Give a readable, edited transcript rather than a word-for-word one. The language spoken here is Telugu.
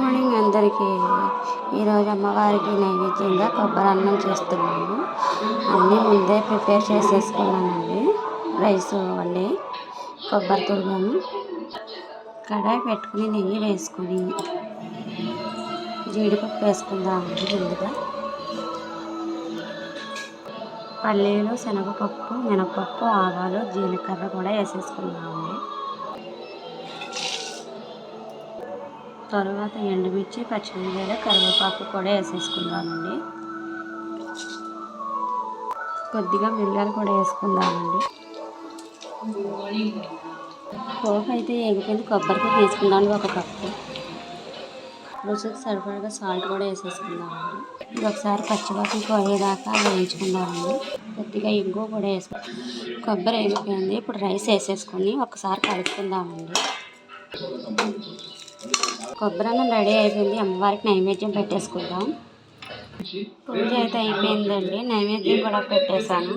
మార్నింగ్ అందరికీ ఈరోజు అమ్మవారికి నైవేద్యంగా కొబ్బరి అన్నం చేస్తున్నాను. అన్నీ ముందే ప్రిపేర్ చేసేసుకున్నానండి. రైస్ వండి కొబ్బరి తురుమును కడాయి పెట్టుకుని నెయ్యి వేసుకొని జీడిపప్పు వేసుకుందామండి. ముందుగా పల్లీలు, శనగపప్పు, మినపప్పు, ఆవాలు, జీలకర్ర కూడా వేసేసుకుందామండి. తర్వాత ఎండుమిర్చి, పచ్చిమిరపకాయలు, కరివేపాకు కూడా వేసేసుకుందామండి. కొద్దిగా మిరియాలు కూడా వేసుకుందామండి. పోపు అయితే ఎగిపోయింది. కొబ్బరికాయ తీసుకుందామండి, 1 కప్పు. రుచికి సరిపడగా సాల్ట్ కూడా వేసేసుకుందామండి. ఇది ఒకసారి పచ్చివాసన పోయేదాకా వేయించుకుందామండి. కొద్దిగా ఇంగువ కూడా వేసుకుందాం. కొబ్బరి వేగిపోయింది. ఇప్పుడు రైస్ వేసేసుకొని ఒకసారి కలుపుకుందామండి. కొబ్బరి అన్నం రెడీ అయిపోయింది. అమ్మవారికి నైవేద్యం పెట్టేసుకుందాం. పూజ అయితే అయిపోయిందండి. నైవేద్యం కూడా పెట్టేశాను.